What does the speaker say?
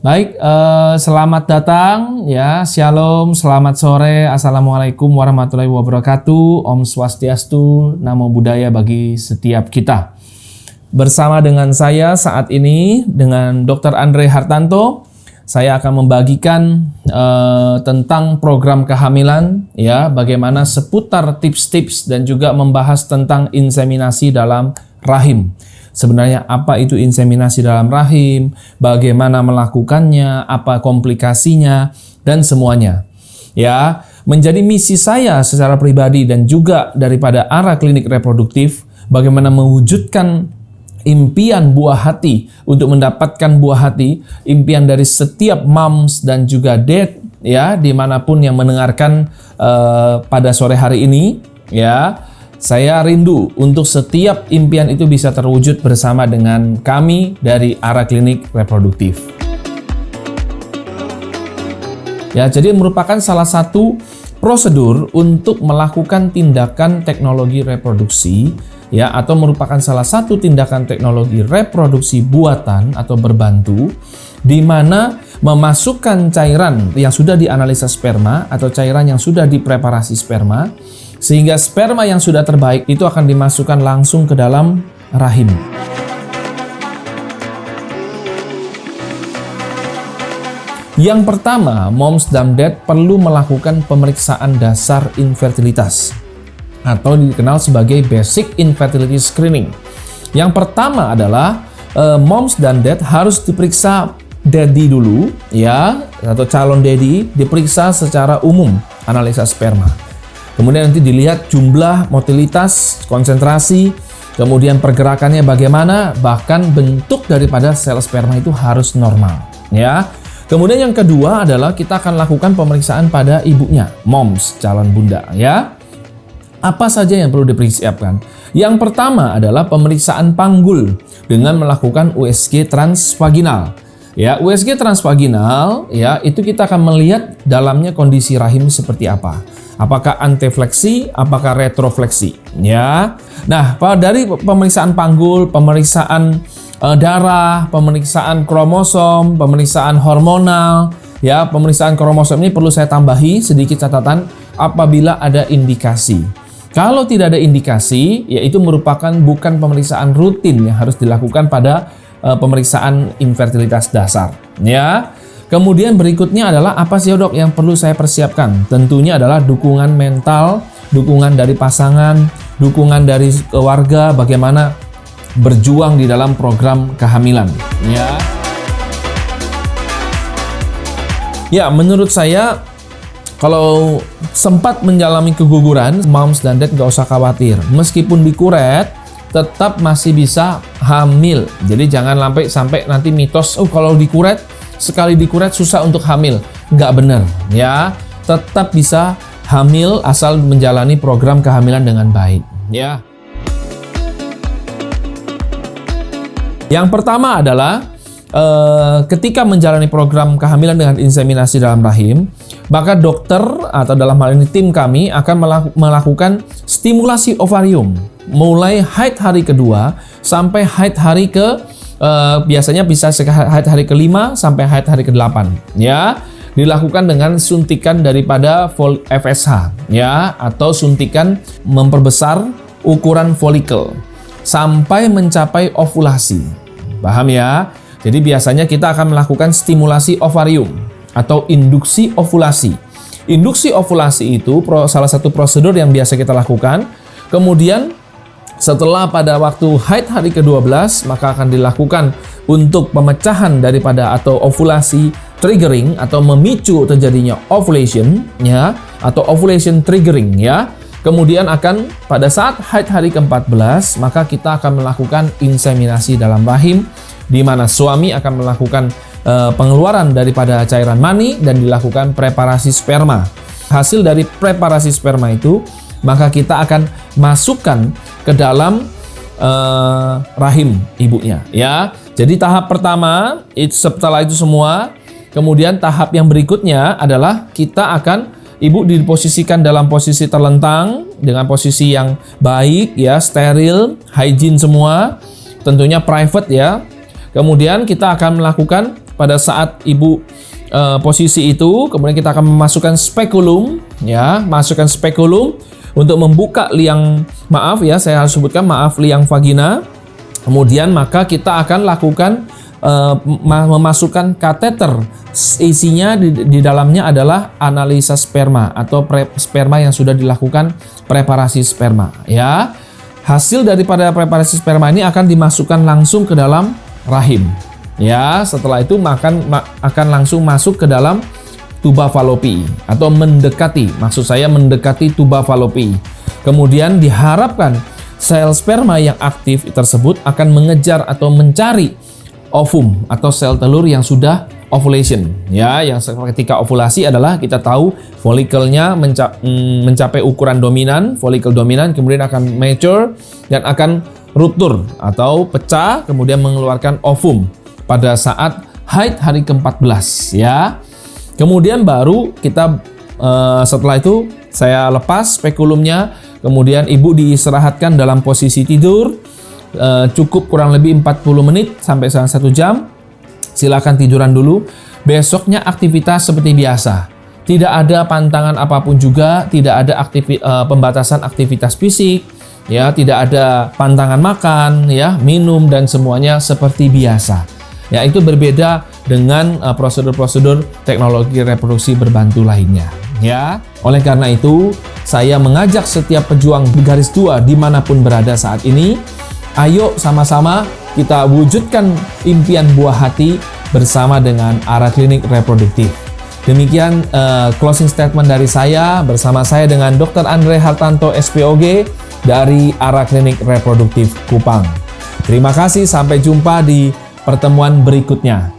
Baik, selamat datang ya, shalom, selamat sore, assalamualaikum warahmatullahi wabarakatuh, Om Swastiastu, Namo Buddhaya bagi setiap kita. Bersama dengan saya saat ini, dengan Dr. Andre Hartanto, saya akan membagikan tentang program kehamilan, ya, bagaimana seputar tips-tips dan juga membahas tentang inseminasi dalam rahim. Sebenarnya apa itu inseminasi dalam rahim, bagaimana melakukannya, apa komplikasinya, dan semuanya. Ya, menjadi misi saya secara pribadi dan juga daripada arah klinik reproduktif, bagaimana mewujudkan impian buah hati untuk mendapatkan buah hati, impian dari setiap moms dan juga dad, ya, dimanapun yang mendengarkan pada sore hari ini, ya. Saya rindu untuk setiap impian itu bisa terwujud bersama dengan kami dari arah klinik reproduktif. Ya, jadi merupakan salah satu prosedur untuk melakukan tindakan teknologi reproduksi, ya, atau merupakan salah satu tindakan teknologi reproduksi buatan atau berbantu, di mana memasukkan cairan yang sudah dianalisa sperma atau cairan yang sudah dipreparasi sperma, sehingga sperma yang sudah terbaik itu akan dimasukkan langsung ke dalam rahim. Yang pertama, moms dan dad perlu melakukan pemeriksaan dasar infertilitas atau dikenal sebagai basic infertility screening. Yang pertama adalah moms dan dad harus diperiksa daddy dulu, ya, atau calon daddy diperiksa secara umum, analisa sperma. Kemudian nanti dilihat jumlah, motilitas, konsentrasi, kemudian pergerakannya bagaimana, bahkan bentuk daripada sel sperma itu harus normal, ya. Kemudian yang kedua adalah kita akan lakukan pemeriksaan pada ibunya, moms, calon bunda, ya. Apa saja yang perlu dipersiapkan? Yang pertama adalah pemeriksaan panggul dengan melakukan USG transvaginal. Ya, USG transvaginal, ya, itu kita akan melihat dalamnya kondisi rahim seperti apa. Apakah antefleksi, apakah retrofleksi, ya. Nah, dari pemeriksaan panggul, pemeriksaan darah, pemeriksaan kromosom, pemeriksaan hormonal, ya, pemeriksaan kromosom ini perlu saya tambahi sedikit catatan apabila ada indikasi. Kalau tidak ada indikasi, yaitu merupakan bukan pemeriksaan rutin yang harus dilakukan pada pemeriksaan infertilitas dasar, ya. Kemudian berikutnya adalah apa sih dok yang perlu saya persiapkan? Tentunya adalah dukungan mental, dukungan dari pasangan, dukungan dari keluarga, bagaimana berjuang di dalam program kehamilan, ya. Ya, menurut saya kalau sempat mengalami keguguran, moms dan dad nggak usah khawatir. Meskipun dikuret, tetap masih bisa hamil. Jadi jangan sampai nanti mitos, oh kalau dikuret, sekali dikuret susah untuk hamil. Nggak benar, ya. Tetap bisa hamil asal menjalani program kehamilan dengan baik, ya. Yang pertama adalah ketika menjalani program kehamilan dengan inseminasi dalam rahim, maka dokter atau dalam hal ini tim kami akan melakukan stimulasi ovarium mulai haid hari kedua sampai haid hari biasanya bisa haid hari ke-5 sampai haid hari ke-8, ya. Dilakukan dengan suntikan daripada FSH, ya, atau suntikan memperbesar ukuran folikel sampai mencapai ovulasi. Paham ya? Jadi biasanya kita akan melakukan stimulasi ovarium atau induksi ovulasi. Induksi ovulasi itu salah satu prosedur yang biasa kita lakukan. Kemudian setelah pada waktu haid hari ke-12, maka akan dilakukan untuk pemecahan daripada atau ovulasi triggering atau memicu terjadinya ovulation, ya, atau ovulation triggering, ya. Kemudian akan pada saat haid hari ke-14, maka kita akan melakukan inseminasi dalam rahim, di mana suami akan melakukan pengeluaran daripada cairan mani dan dilakukan preparasi sperma. Hasil dari preparasi sperma itu, maka kita akan masukkan ke dalam rahim ibunya, ya. Jadi tahap pertama, setelah itu semua, kemudian tahap yang berikutnya adalah kita akan ibu diposisikan dalam posisi terlentang dengan posisi yang baik, ya, steril, hygiene semua, tentunya private, ya. Kemudian kita akan melakukan pada saat ibu posisi itu, kemudian kita akan memasukkan spekulum, ya, masukkan spekulum untuk membuka liang, saya harus sebutkan liang vagina. Kemudian maka kita akan lakukan memasukkan kateter, isinya di dalamnya adalah analisa sperma atau sperma yang sudah dilakukan preparasi sperma, ya. Hasil daripada preparasi sperma ini akan dimasukkan langsung ke dalam rahim, ya. Setelah itu akan langsung masuk ke dalam tuba falopi atau mendekati tuba falopi. Kemudian diharapkan sel sperma yang aktif tersebut akan mengejar atau mencari ovum atau sel telur yang sudah ovulation, ya. Yang ketika ovulasi adalah kita tahu folikelnya mencapai ukuran dominan, folikel dominan, kemudian akan mature dan akan ruptur atau pecah, kemudian mengeluarkan ovum pada saat haid hari ke-14, ya. Kemudian baru kita setelah itu saya lepas spekulumnya, kemudian ibu diistirahatkan dalam posisi tidur, cukup kurang lebih 40 menit sampai 1 jam. Silakan tiduran dulu. Besoknya aktivitas seperti biasa. Tidak ada pantangan apapun juga, tidak ada pembatasan aktivitas fisik, ya, tidak ada pantangan makan, ya, minum dan semuanya seperti biasa. Ya, itu berbeda dengan prosedur-prosedur teknologi reproduksi berbantu lainnya, ya. Oleh karena itu, saya mengajak setiap pejuang garis 2 dimanapun berada saat ini, ayo sama-sama kita wujudkan impian buah hati bersama dengan ARA Klinik Reproduktif. Demikian closing statement dari saya bersama saya dengan Dr. Andre Hartanto SPOG dari ARA Klinik Reproduktif Kupang. Terima kasih, sampai jumpa di pertemuan berikutnya.